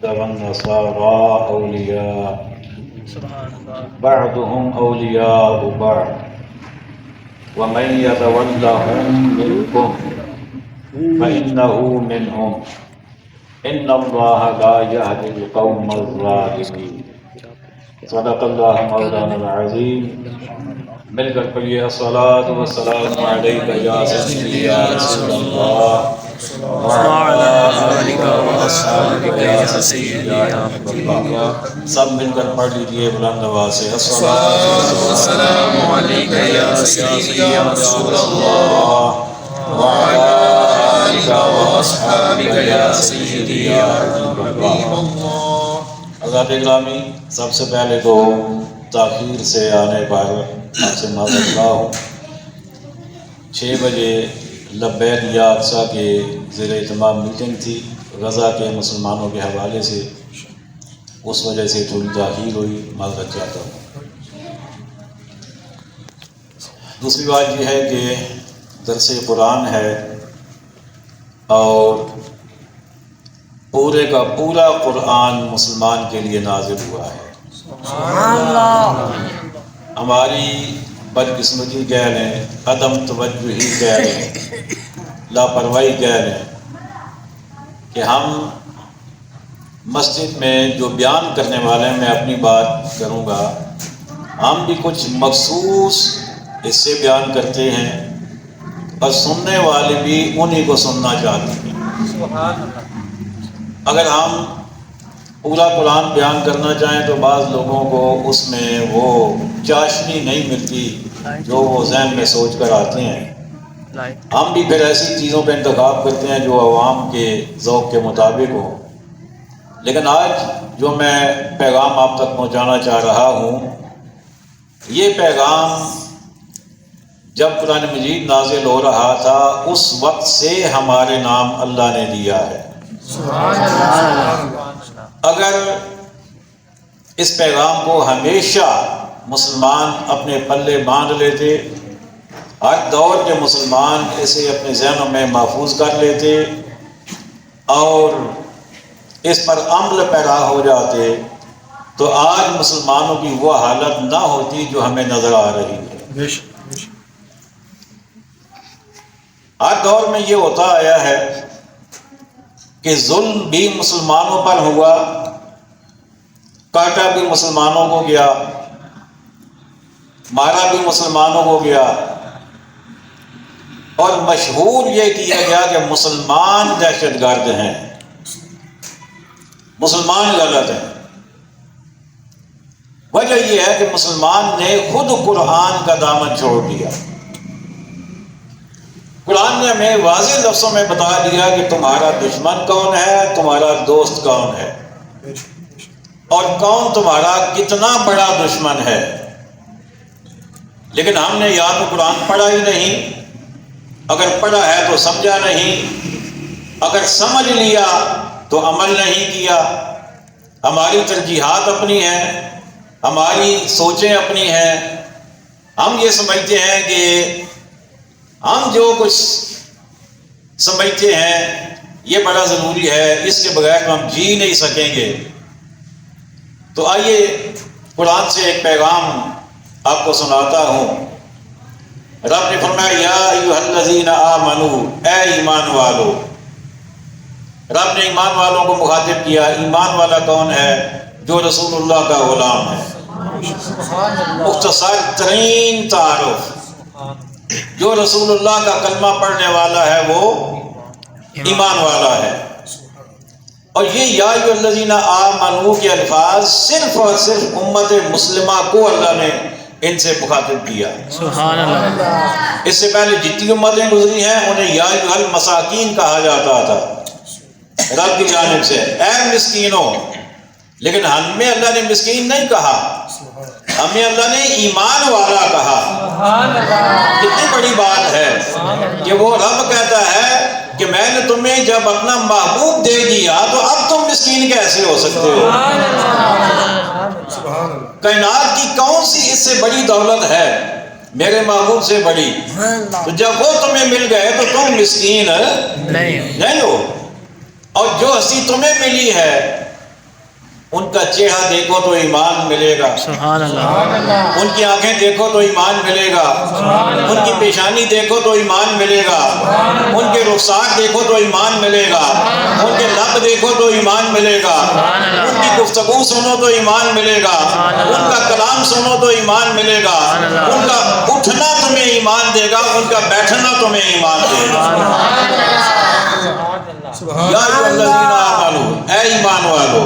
والنصارى أولياء بعضهم أولياء بعض ومن يتولهم منكم فإنه منهم إن الله لا يهدي القوم الظالمين. صدق اللہ مولانا العظیم. مل کر پڑھیے الصلاۃ والسلام علیک یا سیدی یا رسول اللہ وعلی آلک واصحابک یا سیدی یا حبیب اللہ. سب مل کر پڑھ لیجیے بلند آواز سے الصلاۃ والسلام علیک یا سیدی یا رسول اللہ وعلی آلک واصحابک یا سیدی یا حبیب اللہ. حضرات گرامی، سب سے پہلے تو تاخیر سے آنے پر آپ سے معذرت خواہ ہوں. 6 بجے لبیک یا اقصیٰ کے زیر اہتمام میٹنگ تھی غزہ کے مسلمانوں کے حوالے سے، اس وجہ سے تھوڑی تاخیر ہوئی، معذرت چاہتا ہوں. دوسری بات یہ ہے کہ درس قرآن ہے اور پورے کا پورا قرآن مسلمان کے لیے نازل ہوا ہے. ہماری بدقسمتی کہہ لیں، عدم توجہی کہہ لیں، لاپرواہی کہہ لیں کہ ہم مسجد میں جو بیان کرنے والے ہیں، میں اپنی بات کروں گا، ہم بھی کچھ مخصوص حصے بیان کرتے ہیں اور سننے والے بھی انہی کو سننا چاہتے ہیں. اگر ہم پورا قرآن بیان کرنا چاہیں تو بعض لوگوں کو اس میں وہ چاشنی نہیں ملتی جو وہ ذہن میں سوچ کر آتے ہیں. ہم بھی پھر ایسی چیزوں پہ انتخاب کرتے ہیں جو عوام کے ذوق کے مطابق ہو. لیکن آج جو میں پیغام آپ تک پہنچانا چاہ رہا ہوں، یہ پیغام جب قرآن مجید نازل ہو رہا تھا اس وقت سے ہمارے نام اللہ نے دیا ہے. اگر اس پیغام کو ہمیشہ مسلمان اپنے پلے باندھ لیتے، ہر دور کے مسلمان اسے اپنے ذہنوں میں محفوظ کر لیتے اور اس پر عمل پیرا ہو جاتے، تو آج مسلمانوں کی وہ حالت نہ ہوتی جو ہمیں نظر آ رہی ہے. ہر دور میں یہ ہوتا آیا ہے کہ ظلم بھی مسلمانوں پر ہوا، کاٹا بھی مسلمانوں کو گیا، مارا بھی مسلمانوں کو گیا، اور مشہور یہ کیا گیا کہ مسلمان دہشت گرد ہیں، مسلمان غلط ہیں. وجہ یہ ہے کہ مسلمان نے خود قرآن کا دامن چھوڑ دیا. قرآن نے ہمیں واضح لفظوں میں بتا دیا کہ تمہارا دشمن کون ہے، تمہارا دوست کون ہے، اور کون تمہارا کتنا بڑا دشمن ہے. لیکن ہم نے یا تو قرآن پڑھا ہی نہیں، اگر پڑھا ہے تو سمجھا نہیں، اگر سمجھ لیا تو عمل نہیں کیا. ہماری ترجیحات اپنی ہیں، ہماری سوچیں اپنی ہیں. ہم یہ سمجھتے ہیں کہ ہم جو کچھ سمجھتے ہیں یہ بڑا ضروری ہے، اس کے بغیر ہم جی نہیں سکیں گے. تو آئیے قرآن سے ایک پیغام آپ کو سناتا ہوں. رب نے فرمایا یا ایھا الذین آمنو، اے ایمان والو. رب نے ایمان والوں کو مخاطب کیا. ایمان والا کون ہے؟ جو رسول اللہ کا غلام ہے. مختصر ترین تعارف، جو رسول اللہ کا کلمہ پڑھنے والا ہے وہ ایمان والا ہے. اور یہ یا ایھا الذین آمنو کے الفاظ صرف اور صرف امت مسلمہ کو اللہ نے ان سے مخاطب کیا. سبحان اللہ. اس سے پہلے جتنی امتیں گزری ہیں انہیں یا ایھا المساکین کہا جاتا تھا رب کی جانب سے، اے مسکینوں. لیکن ہمیں اللہ نے مسکین نہیں کہا، ہمیں اللہ نے ایمان والا کہا. کتنی بڑی بات ہے کہ وہ رب کہتا ہے کہ میں نے تمہیں جب اپنا محبوب دے دیا تو اب تم مسکین کیسے ہو سکتے ہو؟ کائنات کی کون سی اس سے بڑی دولت ہے میرے محبوب سے بڑی؟ تو جب وہ تمہیں مل گئے تو تم مسکین نہیں ہو. اور جو ہستی تمہیں ملی ہے ان کا چہرہ دیکھو تو ایمان ملے گا، سبحان اللہ، ان کی آنکھیں دیکھو تو ایمان ملے گا، ان کی پیشانی دیکھو تو ایمان ملے گا، ان کے رخسار دیکھو تو ایمان ملے گا، ان کے لب دیکھو تو ایمان ملے گا، ان کی گفتگو سنو تو ایمان ملے گا، ان کا کلام سنو تو ایمان ملے گا، ان کا اٹھنا تمہیں ایمان دے گا، ان کا بیٹھنا تمہیں ایمان دے گا۔ یا ایھا الذین آمنوا، اے ایمان والو،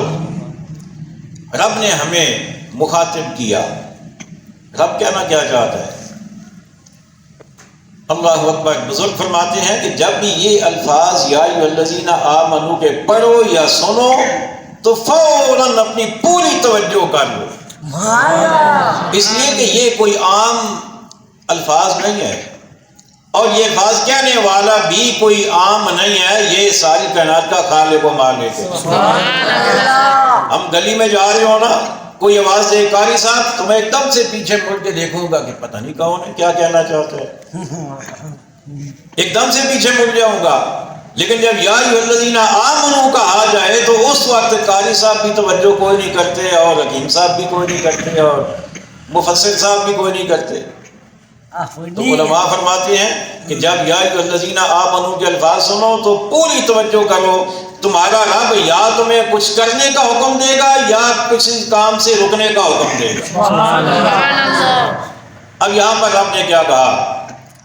رب نے ہمیں مخاطب کیا۔ رب کہنا کیا چاہتا ہے؟ اللہ اکبر۔ بزرگ فرماتے ہیں کہ جب بھی یہ الفاظ یا ایھا الذین آمنوا کے پڑھو یا سنو تو فوراً اپنی پوری توجہ کر لو، اس لیے کہ یہ کوئی عام الفاظ نہیں ہے، اور یہ الفاظ کہنے والا بھی کوئی عام نہیں ہے، یہ ساری کائنات کا خالق و مالک ہے۔ ہم گلی میں جا رہے ہو نا، کوئی آواز دے قاری صاحب، تو میں ایک دم سے پیچھے مڑ کے دیکھوں گا کہ پتہ نہیں کون ہے، کیا کہنا چاہتا ہے، ایک دم سے پیچھے مڑ جاؤں گا۔ لیکن جب یا ایھا الذین آمنوا کہا جائے تو اس وقت قاری صاحب بھی توجہ کوئی نہیں کرتے، اور حکیم صاحب بھی کوئی نہیں کرتے، اور مفسر صاحب بھی کوئی نہیں کرتے۔ تو علماء فرماتے ہیں کہ جب یا ایھا الذین آمنوا کے الفاظ سنو تو پوری توجہ کرو، تمہارا رب یا تمہیں کچھ کرنے کا حکم دے گا یا کسی کام سے رکنے کا حکم دے گا۔ اب یہاں پر رب نے کیا کہا؟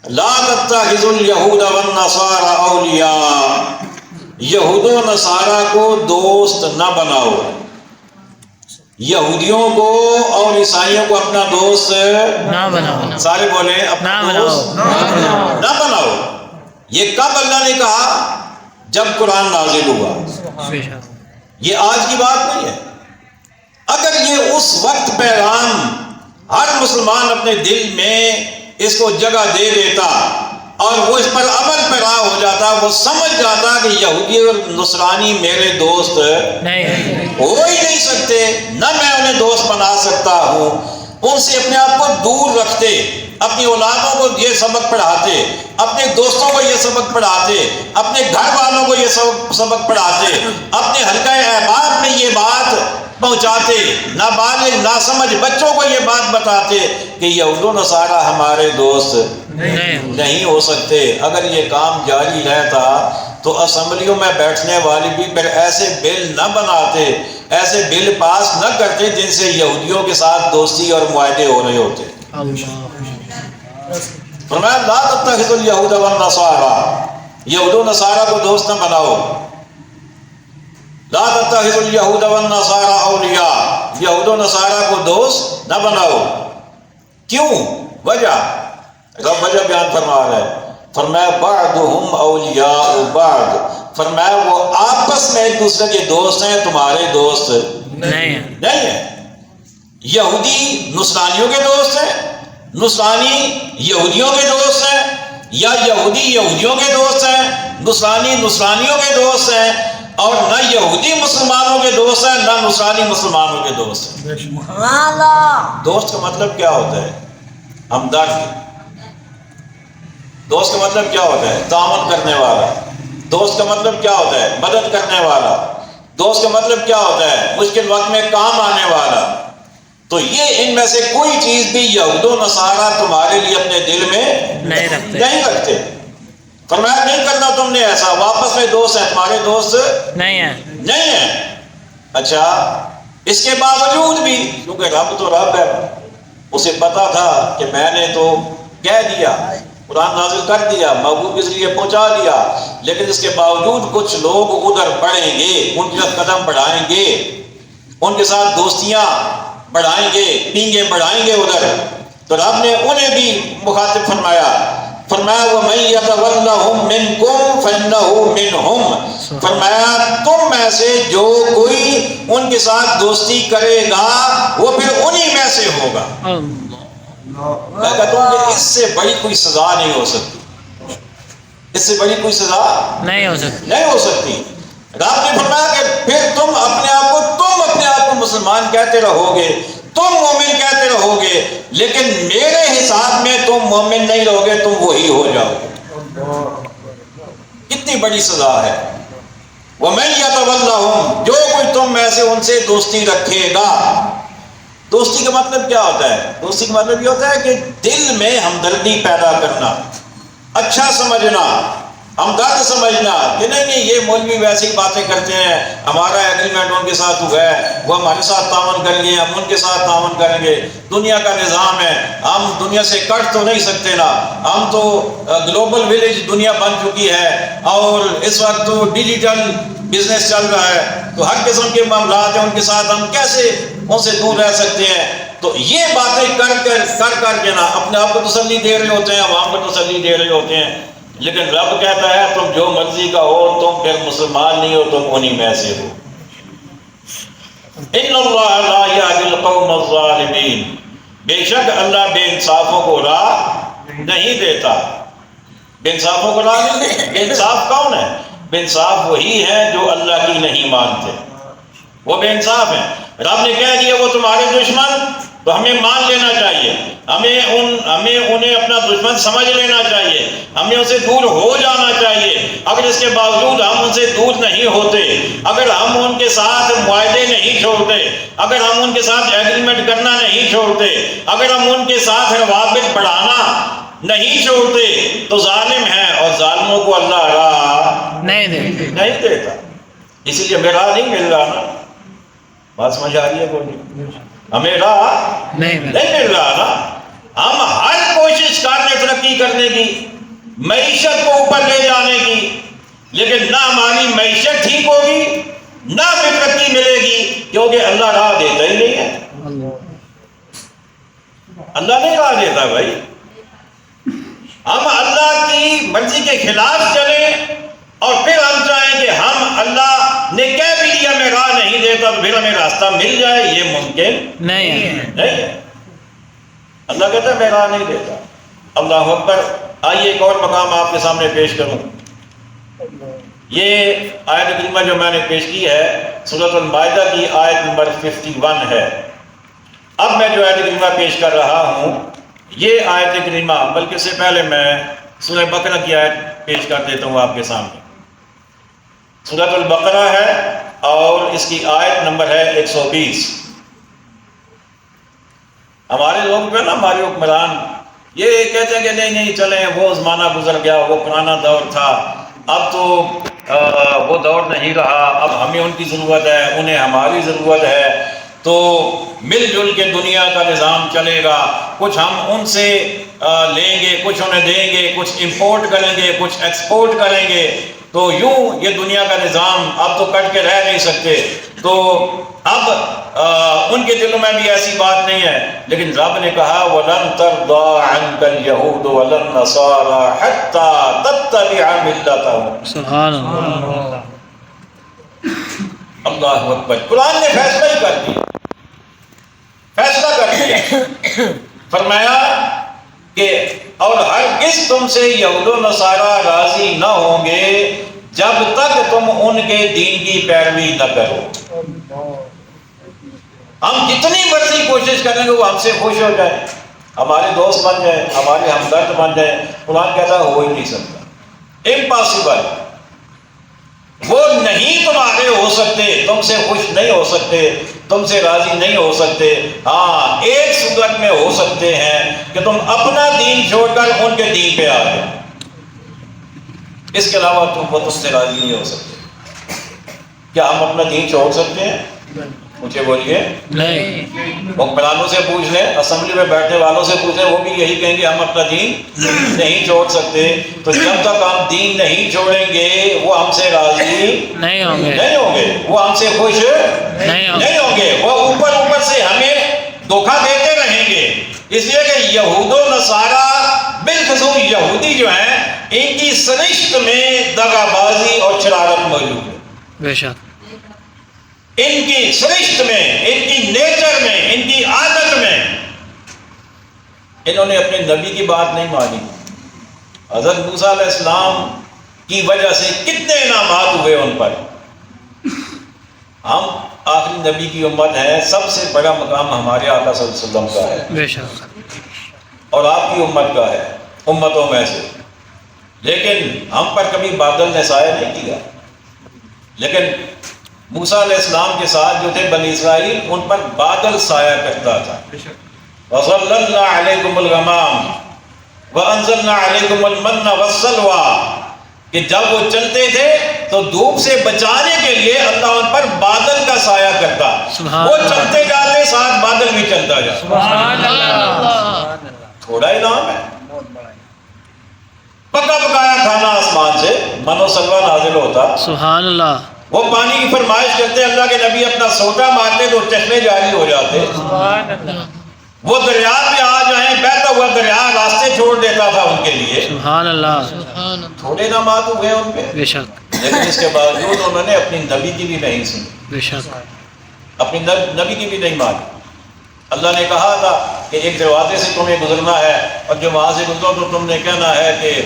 لا تتخذوا اليہود والنصارى اولیاء، یہود و نصارہ کو دوست نہ بناؤ، یہودیوں کو اور عیسائیوں کو اپنا دوست نہ بناؤ، سارے بولے اپنا دوست نہ بناؤ۔ یہ کب اللہ نے کہا؟ جب قرآن نازل ہوا، یہ آج کی بات نہیں ہے۔ اگر یہ اس وقت پیغام ہر مسلمان اپنے دل میں اس کو جگہ دے دیتا اور وہ اس پر عمل پیرا ہو جاتا، وہ سمجھ جاتا کہ یہودی اور نصرانی میرے دوست ہو ہی نہیں سکتے، نہ میں انہیں دوست بنا سکتا ہوں، ان سے اپنے آپ کو دور رکھتے، اپنی اولادوں کو یہ سبق پڑھاتے، اپنے دوستوں کو یہ سبق پڑھاتے، اپنے گھر والوں کو یہ سبق پڑھاتے، اپنے حلقہ احباب میں یہ بات پہنچاتے، نابالغ ناسمجھ بچوں کو یہ بات بتاتے کہ یہود و نصارہ ہمارے دوست نہیں ہو سکتے۔ اگر یہ کام جاری رہتا تو اسمبلیوں میں بیٹھنے والی بھی پھر ایسے بل نہ بناتے، ایسے بل پاس نہ کرتے جن سے یہودیوں کے ساتھ دوستی اور معاہدے ہو رہے ہوتے۔ فرمایا لا تتخذوا اليہود والنصارى، یہود و نصارہ کو دوست نہ بناؤ۔ لا تتخذوا اليہود والنصارى اولیاء، یہود و نصارہ کو دوست نہ بناؤ۔ کیوں؟ وجہ رب وجہ بیان فرما رہا ہے، فرمایا بعضهم اولیاء بعض، فرمایا وہ آپس میں ایک دوسرے کے دوست ہیں، تمہارے دوست نہیں ہیں۔ یہودی نصرانیوں کے دوست ہیں، نصرانی یہودیوں کے دوست ہیں، یا یہودی یہودیوں کے دوست ہیں، نصرانی نصرانیوں کے دوست ہیں، اور نہ یہودی مسلمانوں کے دوست ہیں نہ نصرانی مسلمانوں کے دوست ہیں۔ دوست کا مطلب کیا ہوتا ہے؟ ہمدرد۔ دوست کا مطلب کیا ہوتا ہے؟ تعاون کرنے والا۔ دوست کا مطلب کیا ہوتا ہے؟ مدد کرنے والا۔ دوست کا مطلب کیا ہوتا ہے؟ مشکل وقت میں کام آنے والا۔ تو یہ ان میں سے کوئی چیز بھی یہود و نصارہ تمہارے لیے اپنے دل میں نہیں رکھتے۔ فرمایا نہیں کرنا تم نے ایسا، واپس میں دوست ہیں، تمہارے دوست نہیں ہیں۔ اچھا، اس کے باوجود بھی کیونکہ رب تو رب ہے، اسے پتا تھا کہ میں نے تو کہہ دیا، قرآن نازل کر دیا، محبوب کے ذریعے پہنچا دیا، لیکن اس کے باوجود کچھ لوگ ادھر بڑھیں گے، ان کی قدم بڑھائیں گے، ان کے ساتھ دوستیاں بڑھائیں گے، پینگیں بڑھائیں گے ادھر۔ تو رب نے انہیں بھی مخاطب فرمایا، فرمایا وَمَن يَتَوَلَّهُم مِّنكُمْ فَإِنَّهُ مِنْهُمْ، فرمایا تم میں سے جو کوئی ان کے ساتھ دوستی کرے گا وہ پھر انہی میں سے ہوگا۔ میں کہتا ہوں کہ اس سے بڑی کوئی سزا نہیں ہو سکتی، اس سے بڑی کوئی سزا نہیں ہو سکتی۔ رب نے فرمایا کہ پھر تم اپنے آپ کو مسلمان کہتے رہو گے، تم مومن کہتے رہو گے، لیکن میرے حساب میں تم مومن نہیں رہو گے، تم وہی ہو جاؤ گے۔ کتنی بڑی سزا ہے۔ وَمَن يَتَوَلَّهُمْ، جو کوئی تم میں سے ان سے دوستی رکھے گا. دوستی کا مطلب کیا ہوتا ہے؟ دوستی کا مطلب یہ ہوتا ہے کہ دل میں ہمدردی پیدا کرنا، اچھا سمجھنا، ہمدرد سمجھنا کہ نہیں یہ مولوی ویسی باتیں کرتے ہیں، ہمارا ایگریمنٹ ان کے ساتھ ہوا ہے، وہ ہمارے ساتھ تعاون کریں گے، ہم ان کے ساتھ تعاون کریں گے. دنیا کا نظام ہے، ہم دنیا سے کٹ تو نہیں سکتے نا، ہم تو گلوبل ولیج دنیا بن چکی ہے اور اس وقت تو ڈیجیٹل بزنس چل رہا ہے، تو ہر قسم کے معاملات ہیں، ان کے ساتھ ہم کیسے ان سے دور رہ سکتے ہیں. تو یہ باتیں کر کے نا اپنے آپ کو تسلی دے رہے ہوتے ہیں، عوام کو تسلی دے رہے ہوتے ہیں. لیکن رب کہتا ہے تم جو مرضی کا ہو، تم پھر مسلمان نہیں ہو، تم انہی میں سے ہو. ان اللہ لا یہدی القوم الظالمین، بے شک اللہ بے انصافوں کو راہ نہیں دیتا. بے انصافوں کو راہ نہیں دیتا. بے انصاف کون ہے؟ بے انصاف وہی ہے جو اللہ کی نہیں مانتے، وہ بے انصاف ہیں. رب نے کہہ دیا وہ تمہارے دشمن، تو ہمیں مان لینا چاہیے، ہمیں انہیں اپنا دشمن سمجھ لینا چاہیے، ہمیں ان سے دور ہو جانا چاہیے. اگر اس کے باوجود ہم ان سے دور نہیں ہوتے، اگر ہم ان کے ساتھ معاہدے نہیں چھوڑتے، اگر ہم ان کے ساتھ ایگریمنٹ کرنا نہیں چھوڑتے، اگر ہم ان کے ساتھ روابط بڑھانا نہیں چھوڑتے، تو ظالم ہیں اور ظالموں کو اللہ راہ نہیں دیتا. اسی لیے ہمیں راہ نہیں مل رہا نا. بات سمجھ آ رہی ہے کوئی نہیں؟ ہمیں راہ نہیں مل رہا نا. ہم ہر کوشش کر رہے ترقی کرنے کی، معیشت کو اوپر لے جانے کی، لیکن نہ ہماری معیشت ٹھیک ہوگی نہ بھی ترقی ملے گی، کیونکہ اللہ راہ دیتا ہی نہیں ہے. اللہ نہیں راہ دیتا بھائی. ہم اللہ کی مرضی کے خلاف چلیں اور پھر ہم چاہیں کہ ہم اللہ نے کہہ بھی دیا میں راہ نہیں دیتا تو پھر ہمیں راستہ مل جائے، یہ ممکن نہیں. اللہ کہتا ہے میں راہ نہیں دیتا. اللہ اکبر. آئیے ایک اور مقام آپ کے سامنے پیش کروں. یہ آیت کریمہ جو میں نے پیش کی ہے سورۃ المائدہ کی آیت نمبر 51 ہے. اب میں جو آیت کریمہ پیش کر رہا ہوں یہ آیت کریمہ، بلکہ اس سے پہلے میں سورہ بقرہ کی آیت پیش کر دیتا ہوں آپ کے سامنے. سورۃ البقرہ ہے اور اس کی آیت نمبر ہے 120. ہمارے لوگ جو ہے نا، ہمارے حکمران یہ کہتے ہیں کہ نہیں چلیں وہ زمانہ گزر گیا، وہ پرانا دور تھا، اب تو وہ دور نہیں رہا، اب ہمیں ان کی ضرورت ہے، انہیں ہماری ضرورت ہے، تو مل جل کے دنیا کا نظام چلے گا. کچھ ہم ان سے لیں گے، کچھ انہیں دیں گے، کچھ امپورٹ کریں گے، کچھ ایکسپورٹ کریں گے، تو یوں یہ دنیا کا نظام اب تو کٹ کے رہ نہیں سکتے. تو اب ان کے دلوں میں بھی ایسی بات نہیں ہے. لیکن رب نے کہا وَلَن تَرْضَىٰ عَنْكَ الْيَهُودُ وَلَا النَّصَارَىٰ حَتَّىٰ تَتَّبِعَ مِلَّتَهُمْ. سبحان اللہ. اللہ اکبر. قرآن نے فیصلہ ہی کر دیا، فیصلہ کر دیا. فرمایا کہ اور ہرگز تم سے یہود و نصارہ راضی نہ ہوں گے جب تک تم ان کے دین کی پیروی نہ کرو. ہم جتنی مرضی کوشش کریں گے وہ ہم سے خوش ہو جائے، ہمارے دوست بن جائے، ہمارے ہمدرد بن جائے. قرآن کہتا ہے ہو ہی نہیں سکتا، امپاسبل. وہ نہیں تمہارے ہو سکتے، تم سے خوش نہیں ہو سکتے، تم سے راضی نہیں ہو سکتے. ہاں ایک صورت میں ہو سکتے ہیں کہ تم اپنا دین چھوڑ کر ان کے دین پہ آ جاؤ، اس کے علاوہ وہ تم سے راضی نہیں ہو سکتے. کیا ہم اپنا دین چھوڑ سکتے ہیں؟ مجھے بولیے. نہیں. حکمرانوں سے پوچھ لیں، اسمبلی میں بیٹھنے والوں سے پوچھ لیں، وہ بھی یہی کہیں گے ہم اپنا دین نہیں چھوڑ سکتے. تو جب تک ہم دین نہیں چھوڑیں گے وہ ہم سے راضی نہیں ہوں گے، وہ ہم سے خوش نہیں ہوں گے. وہ اوپر سے ہمیں دھوکہ دیتے رہیں گے. اس لیے کہ یہود و نصارہ بالخصوص یہودی جو ہیں ان کی سرشت میں دغا بازی اور شرارت موجود ہے. بے شک. ان کی سرشت میں، ان کی نیچر میں، ان کی عادت میں انہوں نے اپنے نبی کی بات نہیں مانی. حضرت موسیٰ علیہ السلام کی وجہ سے کتنے انعامات ہوئے ان پر. ہم آخری نبی کی امت ہے، سب سے بڑا مقام ہمارے آقا صلی اللہ علیہ وسلم کا ہے، بے شک. اور آپ کی امت کا ہے، امتوں میں سے. لیکن ہم پر کبھی بادل نے سایہ نہیں کیا، لیکن موسیٰ علیہ السلام کے ساتھ جو تھے بنی اسرائیل، ان پر بادل سایہ کرتا تھا. وَظَلَّلْنَا عَلَيْكُمُ الْغَمَامَ وَأَنزَلْنَا عَلَيْكُمُ الْمَنَّ وَالسَّلْوَىٰ کہ جب وہ چلتے تھے تو دھوپ سے بچانے کے لیے اللہ ان پر بادل کا سایہ کرتا. وہ چلتے جاتے، ساتھ بادل بھی چلتا جاتا. سبحان اللہ. تھوڑا انعام ہے. پکا پکایا کھانا آسمان سے من و سلوہ نازل ہوتا. سبحان اللہ. وہ پانی کی فرمائش کرتے، اللہ کے نبی اپنا سوٹا مارتے تو چشمے جاری ہو جاتے. سبحان اللہ. وہ دریا پہ آ جائیں، بہتا ہوا دریا راستے چھوڑ دیتا تھا ان کے لیے. سبحان اللہ. تھوڑے انعامات ہوئے ان پہ، بے شک لیکن اس کے باوجود انہوں نے اپنی نبی کی بھی نہیں سنی، بے شک. اپنی نبی کی بھی نہیں مانی. اللہ نے کہا تھا کہ ایک دروازے سے تمہیں گزرنا ہے، اور جو وہاں سے گزرو تو تم نے کہنا ہے کہ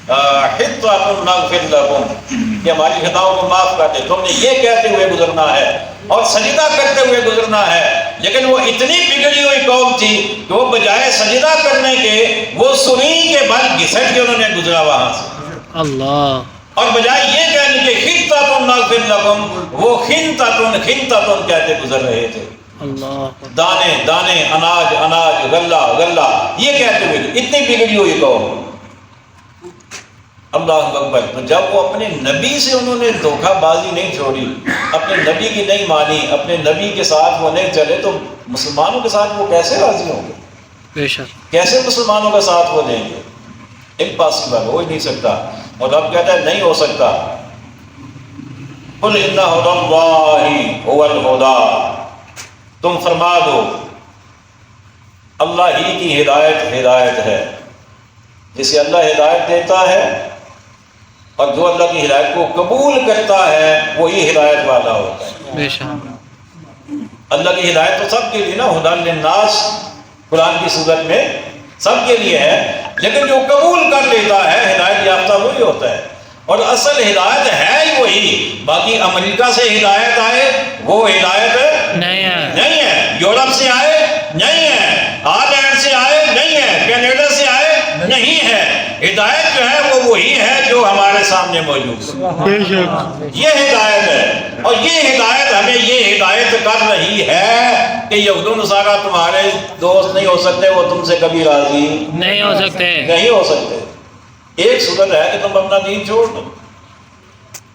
حِطَّةٌ نَغْفِرْ لَكُمْ کہ ہماری خطاؤں کو معاف کر دے. تم نے یہ کہتے ہوئے گزرنا ہے اور سجدہ کرتے ہوئے گزرنا ہے. لیکن وہ اتنی بگڑی ہوئی قوم تھی کہ وہ بجائے سجدہ کرنے کے وہ سنی کے بل گھسٹ کے انہوں نے گزرا وہاں سے. اللہ. اور بجائے یہ کہنے کے حِطَّةٌ نَغْفِرْ لَكُمْ وہ خِنْطَةٌ کہتے گزر رہے تھے. اللہ. دانے دانے، اناج اناج، غلہ غلہ، یہ کہتے ہوئے اتنی بگڑی ہوئی قوم. اللہ اکبر. تو جب وہ اپنے نبی سے انہوں نے دھوکہ بازی نہیں چھوڑی، اپنے نبی کی نہیں مانی، اپنے نبی کے ساتھ وہ نہیں چلے، تو مسلمانوں کے ساتھ وہ کیسے راضی ہوں گے؟ بے شک. کیسے مسلمانوں کا ساتھ وہ دیں گے؟ امپاسبل، ہو ہی نہیں سکتا. اور رب کہتا ہے نہیں ہو سکتا. قُلْ إِنَّ هُدَى اللَّهِ هُوَ الْهُدَىٰ تم فرما دو اللہ ہی کی ہدایت ہدایت ہے. جسے اللہ ہدایت دیتا ہے اور جو اللہ کی ہدایت کو قبول کرتا ہے وہی ہدایت والا ہوتا ہے. بے شک. اللہ کی ہدایت تو سب کے لیے نا، ہدی للناس قرآن کی صورت میں سب کے لیے ہے، لیکن جو قبول کر لیتا ہے ہدایت یافتہ وہی ہوتا ہے. اور اصل ہدایت ہے ہی وہی. باقی امریکہ سے ہدایت آئے وہ ہدایت نہیں ہے، یورپ سے آئے نہیں ہے، آئرلینڈ سے آئے نہیں ہے، کینیڈا سے آئے نہیں ہے. ہدایت جو ہے وہ وہی ہے جو ہمارے سامنے موجود ہے. بے شک. یہ ہدایت ہے، اور یہ ہدایت ہمیں یہ ہدایت کر رہی ہے کہ یہود و نصارہ تمہارے دوست نہیں ہو سکتے، وہ تم سے کبھی راضی نہیں ہو سکتے. نہیں ہو سکتے. ایک صورت ہے کہ تم اپنا دین چھوڑ دو،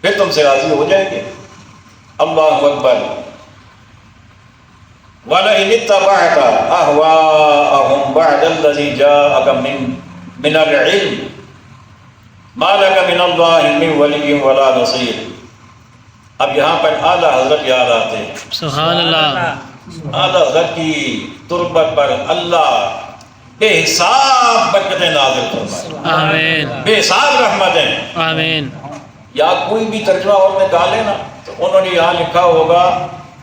پھر تم سے راضی ہو جائیں گے. اللہ اکبر. وَلَئِنِ اتَّبَعْتَ أَهْوَاءَهُمْ بَعْدَ الَّذِي جَاءَكَ مِنَ الْعِلْمِ مَا لَكَ مِنَ اللَّهِ مِنْ وَلِيٍّ وَلَا نَصِيرٍ. اب یہاں پر اعلیٰ حضرت یاد آتے ہیں. سبحان اللہ. اعلیٰ حضرت کی تربت پر اللہ بے حساب برکتیں نازل فرمائے، آمین. بے حساب رحمتیں. آمین. یا کوئی بھی ترجمہ اور نکالے نا تو انہوں نے یہاں لکھا ہوگا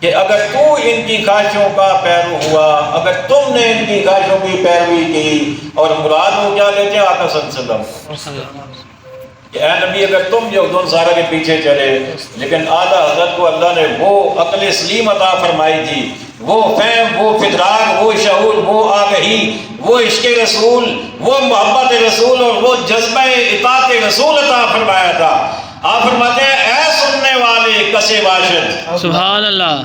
کہ اگر تو ان کی خواہشوں کا پیرو ہوا، اگر تم نے ان کی خواہشوں کی پیروی کی، اور مراد وہ کیا لیتے ہیں آقا صلی اللہ علیہ وسلم کہ اے نبی اگر تم یہود و نصارہ کے پیچھے چلے. لیکن اعلیٰ حضرت کو اللہ نے وہ عقل سلیم عطا فرمائی تھی، وہ فہم، وہ فطرات، وہ شعور، وہ آگہی، وہ عشق رسول، وہ محبت رسول اور وہ جذبہ اطاعت رسول عطا فرمایا تھا. آپ فرماتے ہیں اے سننے والے کسے باشد. سبحان اللہ.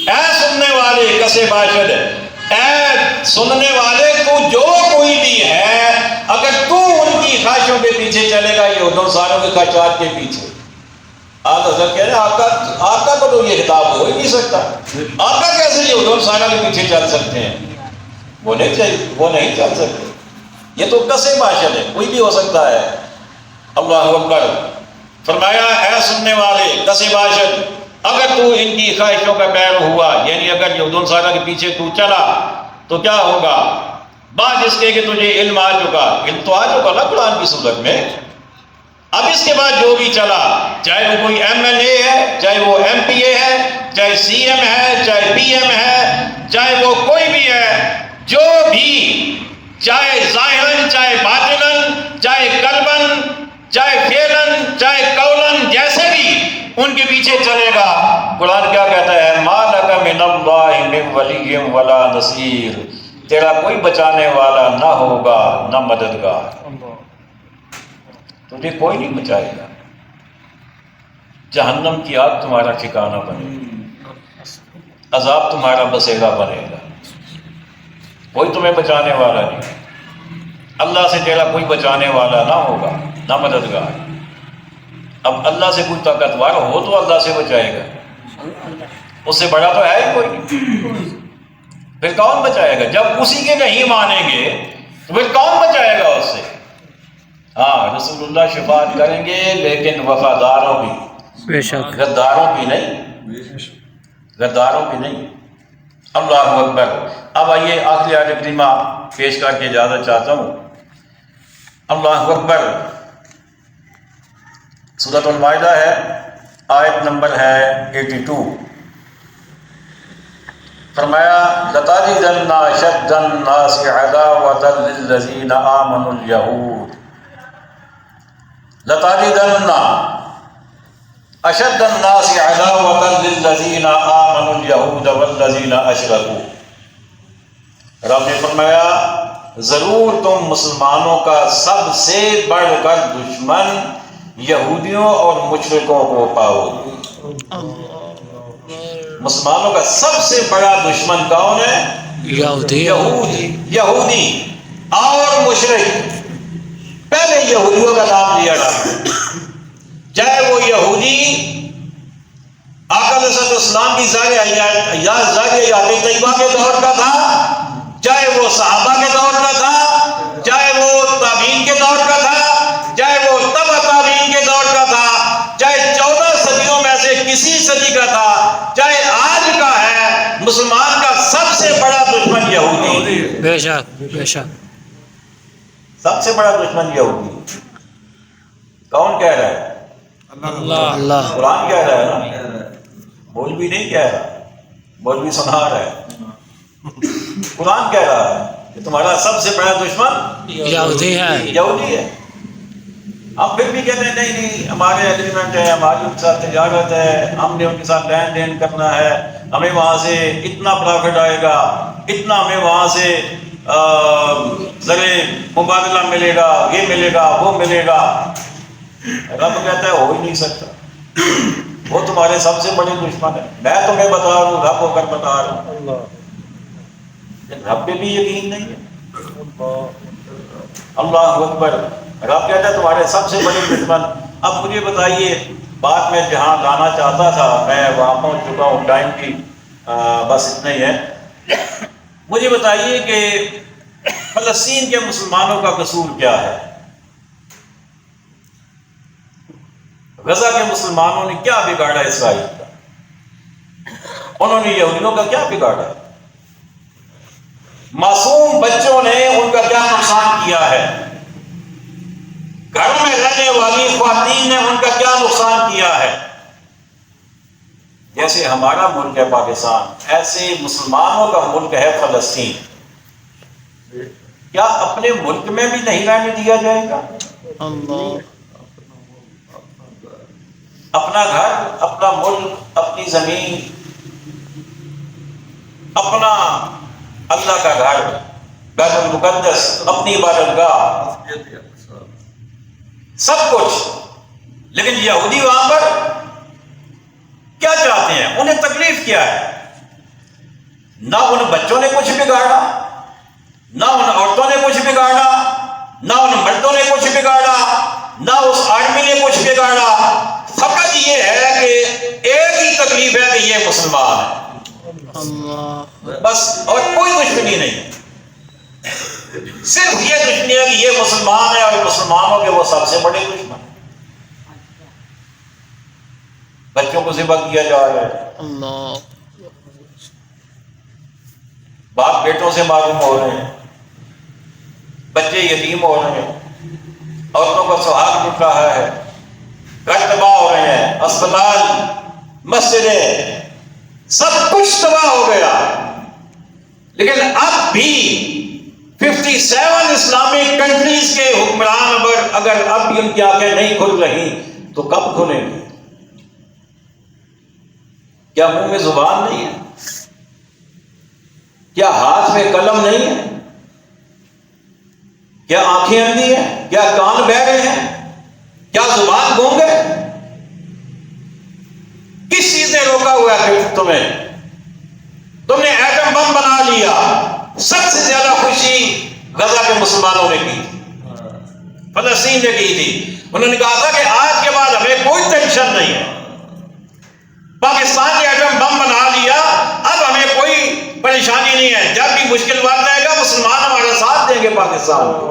اے سننے والے کسے باشد، اے سننے والے تو جو کوئی بھی ہے اگر تو ان کی خواہشوں کے پیچھے چلے گا، یہود و نصارہ کے خواہشات کے پیچھے. آپ حضرت کہہ رہے ہیں آقا کو تو یہ خطاب ہو ہی نہیں سکتا. آقا کیسے یہود و نصارہ کے پیچھے چل سکتے ہیں؟ وہ نہیں چل سکتے. یہ تو کسے باشد ہے، کوئی بھی ہو سکتا ہے. اللہ اکبر. فرمایا اے سننے والے کسے باشد، اگر تو ان کی خواہشوں کا پیرو ہوا، یعنی اگر یہود و نصارہ کے پیچھے تو چلا تو کیا ہوگا؟ بعد اس کے کہ تجھے علم آ چکا، علم تو آ چکا نا قرآن کی صورت میں. اب اس کے بعد جو بھی چلا، چاہے وہ کوئی ایم ایل اے ہے، چاہے وہ ایم پی اے ہے، چاہے سی ایم ہے، چاہے پی ایم ہے، چاہے وہ کوئی بھی ہے، جو بھی چاہے ظاہراً چاہے باطناً، چاہے قلباً چاہے فعلاً چاہے قولاً، جیسے بھی ان کے پیچھے چلے گا، قرآن کیا کہتا ہے؟ مَا لَكَ مِنَ اللَّهِ مِنْ وَلِيٍّ وَلَا نَصِيرٍ. تیرا کوئی بچانے والا نہ ہوگا نہ مددگار، تجھے کوئی نہیں بچائے گا. جہنم کی آگ تمہارا ٹھکانہ بنے گا، عذاب تمہارا بسیرا بنے گا، کوئی تمہیں بچانے والا نہیں، اللہ سے تیرا کوئی بچانے والا نہ ہوگا نہ مددگار۔ اب اللہ سے کوئی طاقتور ہو تو اللہ سے بچائے گا، اس سے بڑا تو ہے ہی کوئی نہیں، پھر کون بچائے گا؟ جب اسی کے نہیں مانیں گے تو پھر کون بچائے گا اس سے؟ ہاں رسول اللہ شفاعت کریں گے لیکن وفاداروں کی، بے شک غداروں کی نہیں، غداروں کی نہیں۔ اللہ اکبر۔ اب آئیے آخری آیت کریمہ پیش کر کے اجازت چاہتا ہوں۔ اللہ اکبر۔ سورۃ المائدہ ہے، آیت نمبر ہے 82۔ فرمایا لَتَجِدَنَّ أَشَدَّ النَّاسِ عَدَاوَةً لِلَّذِينَ آمَنُوا الْيَهُودَ لَتَجِدَنَّ أَشَدَّ النَّاسِ عَدَاوَةً لِلَّذِينَ آمَنُوا الْيَهُودَ وَالَّذِينَ أَشْرَكُوا۔ رب نے فرمایا ضرور تم مسلمانوں کا سب سے بڑھ کر دشمن یہودیوں اور مشرکوں کو پاؤ گے۔ مسلمانوں کا سب سے بڑا دشمن کون ہے؟ یہودی اور مشرک۔ پہلے یہودیوں کا نام لیا جاتا، چاہے وہ یہودی آقا علیہ السلام کی ظاہر طیبہ کے دور کا تھا، چاہے وہ صحابہ کے دور کا تھا، چاہے وہ تابعین کے دور کا تھا، چاہے وہ تبع تابعین کے دور کا تھا، چاہے 14 صدیوں میں سے کسی صدی کا تھا، چاہے آج کا ہے، مسلمان کا سب سے بڑا دشمن یہودی۔ بے شک بے شک۔ سب سے بڑا دشمن یہودی۔ کون کہہ رہا ہے؟ اللہ۔ قرآن کہہ رہا ہے نا، مولوی نہیں کہہ رہا، مولوی سنا رہا ہے، قرآن کہہ رہا ہے کہ تمہارا سب سے بڑا دشمن یہودی ہے، یہودی ہے۔ ہم پھر بھی کہتے ہیں نہیں نہیں ہمارے ایگریمنٹ ہے، ہماری ان کے ساتھ تجارت ہے، ہم نے ان کے ساتھ لین دین کرنا ہے، ہمیں وہاں سے اتنا پرافٹ آئے گا، اتنا ہمیں وہاں سے زرے مبادلہ ملے گا، یہ ملے گا وہ ملے گا۔ رب کہتا ہے ہو ہی نہیں سکتا، وہ تمہارے سب سے بڑے دشمن ہے۔ میں تمہیں بتا رہا ہوں، رب ہو کر بتا رہا ہوں، رب پہ بھی یقین نہیں ہے۔ اللہ اکبر۔ رب کہتا ہے تمہارے سب سے بڑے دشمن۔ اب مجھے بتائیے، بات میں جہاں لانا چاہتا تھا میں وہاں پہنچ چکا ہوں، ٹائم کی بس اتنا ہی ہے۔ مجھے بتائیے کہ فلسطین کے مسلمانوں کا قصور کیا ہے؟ غزہ کے مسلمانوں نے کیا بگاڑا اسرائیل کا؟ انہوں نے یہودیوں کا کیا بگاڑا؟ معصوم بچوں نے ان کا کیا نقصان کیا ہے؟ گھر میں رہنے والی خواتین نے ان کا کیا نقصان کیا ہے؟ جیسے ہمارا ملک ہے پاکستان، ایسے مسلمانوں کا ملک ہے فلسطین۔ کیا اپنے ملک میں بھی نہیں رہنے دیا جائے گا؟ اپنا گھر، اپنا ملک، اپنی زمین، اپنا اللہ کا گھر، بیت المقدس، اپنی عبادت گاہ، سب کچھ۔ لیکن یہودی وہاں پر کیا چاہتے ہیں؟ انہیں تکلیف کیا ہے؟ نہ ان بچوں نے کچھ بگاڑا، نہ ان عورتوں نے کچھ بگاڑا، نہ ان مردوں نے کچھ بگاڑا، نہ اس آدمی نے کچھ بگاڑا۔ فقط یہ ہے کہ ایک ہی تکلیف ہے کہ یہ مسلمان ہے، بس، اور کوئی دشمنی نہیں، صرف یہ دشمنی ہے کہ یہ مسلمان ہے اور مسلمانوں کے وہ سب سے بڑے دشمن۔ بچوں کو ذبح کیا جا رہا ہے، باپ بیٹوں سے معلوم ہو رہے ہیں، بچے یتیم ہو رہے ہیں، عورتوں کا سہاگ ٹوٹ رہا ہے، گھر تباہ ہو رہے ہیں، اسپتال، مسجدیں، سب کچھ تباہ ہو گیا۔ لیکن اب بھی 57 اسلامک کنٹریز کے حکمران اگر اب بھی ان کی آنکھیں نہیں کھل رہی تو کب کھلیں گی؟ کیا منہ میں زبان نہیں ہے؟ کیا ہاتھ میں قلم نہیں ہے؟ کیا آنکھیں اندھی ہیں؟ کیا کان بہرے ہیں؟ کیا زبان گونگ ہے؟ پھر تمہیں؟ تم نے ایٹم بم بنا لیا. سب سے زیادہ خوشی غزہ کے مسلمانوں نے کی تھی، فلسطین نے کی تھی. انہوں نے کہا تھا کہ آج کے بعد ہمیں کوئی ٹینشن نہیں ہے. پاکستان نے ایٹم بم بنا لیا، اب ہمیں کوئی پریشانی نہیں ہے. جب بھی مشکل وقت آئے گا مسلمان ہمارا ساتھ دیں گے پاکستان کو.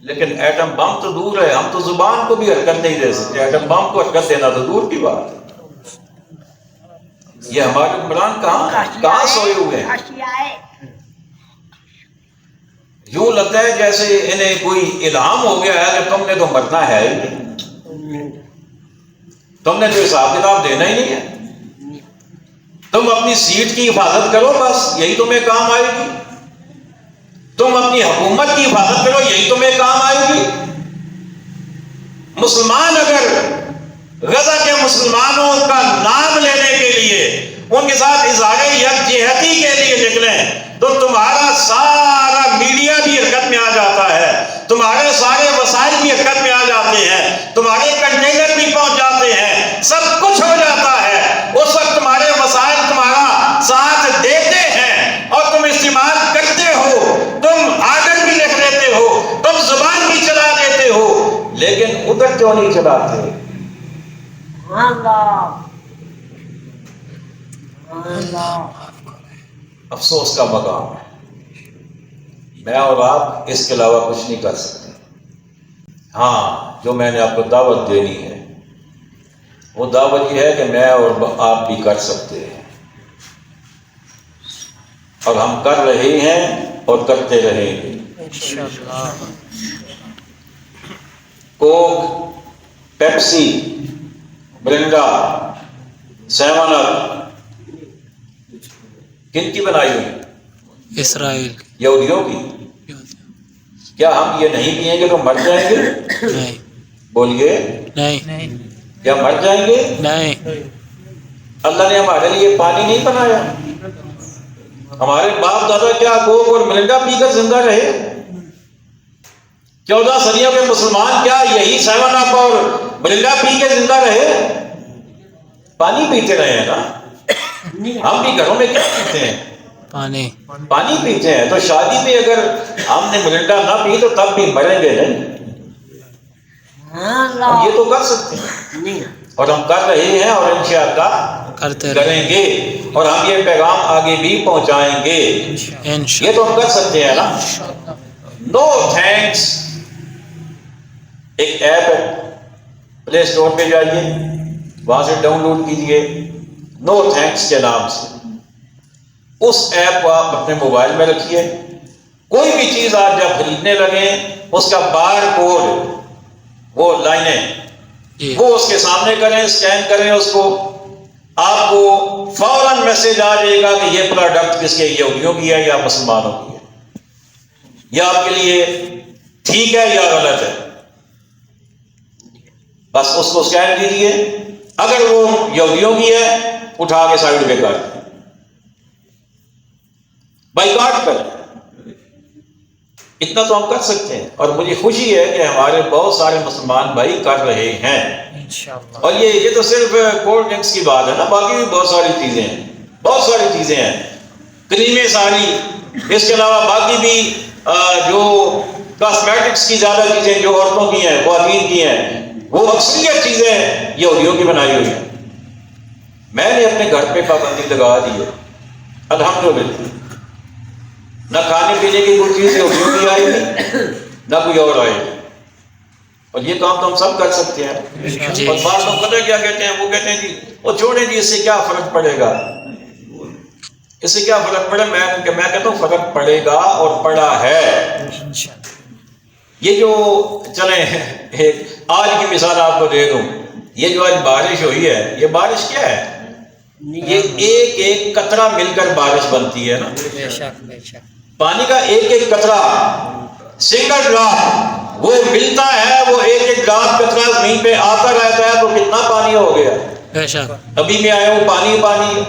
لیکن ایٹم بم تو دور ہے، ہم تو زبان کو بھی حرکت نہیں دے سکتے، ایٹم بم کو حرکت دینا تو دور کی بات ہے. یہ ہمارے حکمران کہاں سوئے ہوئے ہیں؟ یوں لگتا ہے جیسے انہیں کوئی الہام ہو گیا ہے کہ تم نے تو مرنا ہے ہی نہیں، تم نے تو حساب کتاب دینا ہی نہیں ہے، تم اپنی سیٹ کی حفاظت کرو، بس یہی تمہیں کام آئے گی. تم اپنی حکومت کی حفاظت کرو، یہی تمہیں کام آئے گی. مسلمان اگر غزہ کے مسلمانوں کا نام لینے کے لیے، ان کے ساتھ اظہار یکجہتی کے لیے نکلیں تو تمہارا سارا میڈیا بھی حرکت میں آ جاتا ہے، تمہارے سارے وسائل بھی حرکت میں آ جاتے ہیں، تمہارے کنٹینر بھی پہنچ جاتے ہیں، سب کچھ ہو جاتا ہے. اس وقت تمہارے وسائل تمہارا ساتھ دیتے ہیں اور تم استعمال کرتے ہو، تم آرڈر بھی لکھ دیتے ہو، تم زبان بھی چلا دیتے ہو، لیکن ادھر کیوں نہیں چلاتے؟ افسوس کا مقام ہے. میں اور آپ اس کے علاوہ کچھ نہیں کر سکتے. ہاں، جو میں نے آپ کو دعوت دینی ہے وہ دعوت یہ ہے کہ میں اور آپ بھی کر سکتے ہیں، اور ہم کر رہے ہیں اور کرتے رہیں گے. کوک، پیپسی، مرنڈا، 7 اپ کن کی بنائی ہوئی؟ اسرائیل. یہودیوں کی. کیا ہم یہ نہیں پیئیں گے تو مر جائیں گے؟ نہیں. بولیے نہیں. کیا مر جائیں گے؟ نہیں. اللہ نے ہمارے لیے پانی نہیں بنایا؟ ہمارے باپ دادا کیا کوک اور مرنڈا پی کر زندہ رہے؟ 14 صدیوں کے مسلمان کیا یہی 7 اپ اور مرنڈا پی کے زندہ رہے؟ پانی پیتے رہے ہیں نا. ہم بھی گھروں میں کیا پیتے ہیں؟ پانی پیتے ہیں. تو شادی میں اگر ہم نے مرنڈا نہ پی تو تب بھی مریں گے نہیں. ہم یہ تو کر سکتے ہیں اور ہم کر رہے ہیں اور انشاءاللہ کریں گے، اور ہم یہ پیغام آگے بھی پہنچائیں گے. یہ تو ہم کر سکتے ہیں نا. نو تھینکس ایک ایپ ہے، پلے اسٹور پہ جائیے، وہاں سے ڈاؤن لوڈ کیجیے نو تھینکس کے نام سے. اس ایپ کو آپ اپنے موبائل میں رکھیے. کوئی بھی چیز آپ جب خریدنے لگیں اس کا بار کوڈ، وہ لائنیں وہ اس کے سامنے کریں، اسکین کریں اس کو، آپ کو فوراً میسج آ جائے گا کہ یہ پروڈکٹ کس کے، یہودیوں کی ہے یا مسلمانوں کی ہے، یا آپ کے لیے ٹھیک ہے یا غلط ہے. بس اس کو اسکین کیجیے، اگر وہ یہودیوں کی ہے اٹھا کے سائڈ پہ کر دیں، بائیکاٹ کریں. اتنا تو ہم کر سکتے ہیں، اور مجھے خوشی ہے کہ ہمارے بہت سارے مسلمان بھائی کر رہے ہیں. اور یہ تو صرف کولڈ ڈرنکس کی بات ہے نا، باقی بھی بہت ساری چیزیں ہیں، بہت ساری چیزیں ہیں، کریمیں ساری، اس کے علاوہ باقی بھی جو کاسمیٹکس کی زیادہ چیزیں جو عورتوں کی ہیں، خواتین کی ہیں، وہ اکثریت چیزیں یہودیوں کی بنائی ہوئی ہیں. میں نے اپنے گھر پہ پابندی لگا دی ہے الحمدللہ. نہ کھانے پینے کی کوئی چیز یہودیوں کی آئے گی نہ کوئی اور آئے گی. اور یہ کام تو ہم سب کر سکتے ہیں. اور بعض لوگ پتہ کیا کہتے ہیں، وہ کہتے ہیں جی وہ چھوڑیں جی، اس سے کیا فرق پڑے گا، اس سے کیا فرق پڑے. میں کہتا ہوں فرق پڑے گا اور پڑا ہے. یہ جو چلیں ایک آج کی مثال آپ کو دے دوں، یہ جو آج بارش ہوئی ہے، یہ بارش کیا ہے؟ یہ ایک ایک قطرہ مل کر بارش بنتی ہے نا. پانی کا ایک ایک قطرہ، سنگل ڈراپ، وہ ملتا ہے، وہ ایک ایک ڈراپ قطرہ زمین پہ آتا رہتا ہے تو کتنا پانی ہو گیا. ابھی میں آیا ہوں پانی پانی.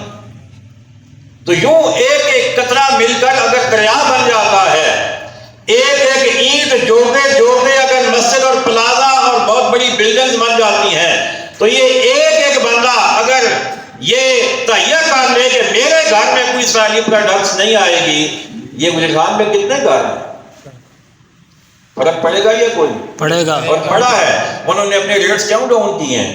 تو یوں ایک ایک قطرہ مل کر اگر دریا بن جاتا ہے، ایک ایک اینٹ جوڑتے جوڑتے اگر مسجد اور پلازا اور بہت بڑی بلڈنگز بن جاتی ہیں، تو یہ ایک ایک بندہ یہ تہیہ کر لے کہ میرے گھر میں کوئی اسرائیلی پروڈکٹس نہیں آئے گی، یہ گجران میں کتنے گھر ہیں؟ فرق پڑے گا یا کوئی پڑے گا. اور پڑا ہے. انہوں نے اپنے ریٹس کیوں ڈاؤن کیے ہیں؟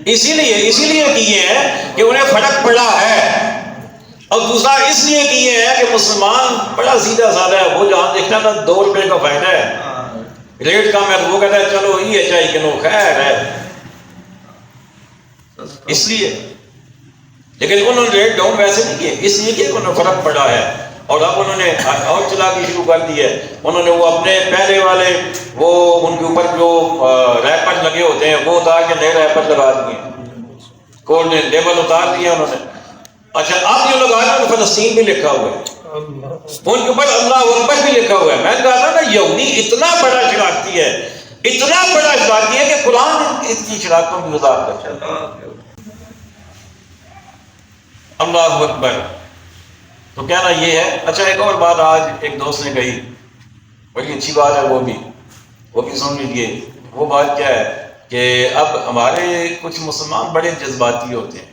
اسی لیے کیے ہیں کہ انہیں فرق پڑا ہے. اور دوسرا اس لیے کیے ہیں کہ مسلمان بڑا سیدھا سادہ ہے، وہ جہاں دیکھنا تھا 2 روپے کا فائدہ ہے، ریٹ کم ہے تو وہ کہتا ہے چلو یہ چاہیے کہ نو خیر ہے، اس لیے. لیکن انہوں نے ریٹ ڈاؤن ویسے نہیں کیے، اس لیے کہ انہیں فرق پڑا ہے. اور اب انہوں نے اور چلاکی شروع کر دی ہے. انہوں نے وہ اپنے پہلے والے وہ ان کے اوپر جو ریپر لگے ہوتے ہیں وہ اتار کے نئے ریپر لگا دیے، کوڈ نے لیبل اتار دیا انہوں نے. اچھا اب جو لگا رہے ہیں فلسطین بھی لکھا ہوا ہے، ان کے اوپر اللہ اکبر بھی لکھا ہوا ہے. میں نے کہا تھا نا یہودی اتنا بڑا شرارتی ہے، اتنا بڑا شرارتی ہے کہ قرآن اس کی شرارتوں کی وضاحت کرتا ہے. اللہ اکبر. تو کہنا یہ ہے. اچھا ایک اور بات آج ایک دوست نے کہی، بڑی اچھی بات ہے، وہ بھی سن لیجیے. وہ بات کیا ہے کہ اب ہمارے کچھ مسلمان بڑے جذباتی ہوتے ہیں،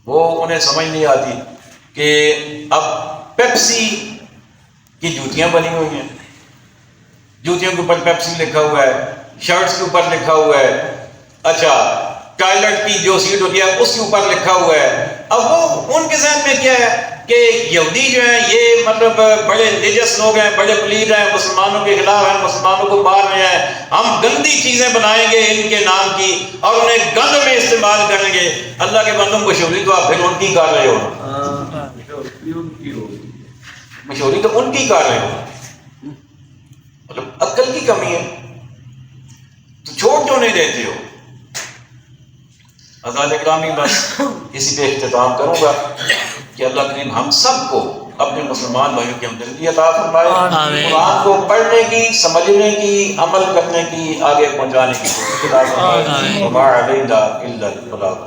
وہ انہیں سمجھ نہیں آتی کہ اب پیپسی کی جوتیاں بنی ہوئی ہیں، جوتیوں کے اوپر پیپسی لکھا ہوا ہے، شرٹس کے اوپر لکھا ہوا ہے. اچھا ٹوائلٹ کی جو سیٹ ہوتی ہے اس کے اوپر لکھا ہوا ہے. اب وہ ان کے ذہن میں کیا ہے کہ یہودی جو ہیں یہ مطلب بڑے نجس لوگ ہیں، بڑے پلید ہیں، مسلمانوں کے خلاف ہیں، مسلمانوں کو مار رہے ہیں، ہم گندی چیزیں بنائیں گے ان کے نام کی اور انہیں گند میں استعمال کریں گے. اللہ کے بندوں مشہوری تو آپ پھر ان کی کر رہے ہو، مشہوری تو ان کی کر رہے ہو. مطلب عقل کی کمی ہے تو چھوڑ کیوں نہیں دیتے ہو؟ آزاد اکرامی بس اسی پہ اختتام کروں گا کہ اللہ کریم ہم سب کو اپنے مسلمان بھائیوں کی ہمدردی عطا فرمائے، قرآن کو پڑھنے کی، سمجھنے کی، عمل کرنے کی، آگے پہنچانے کی کوشش عطا فرمائے. وما علینا الا البلاغ.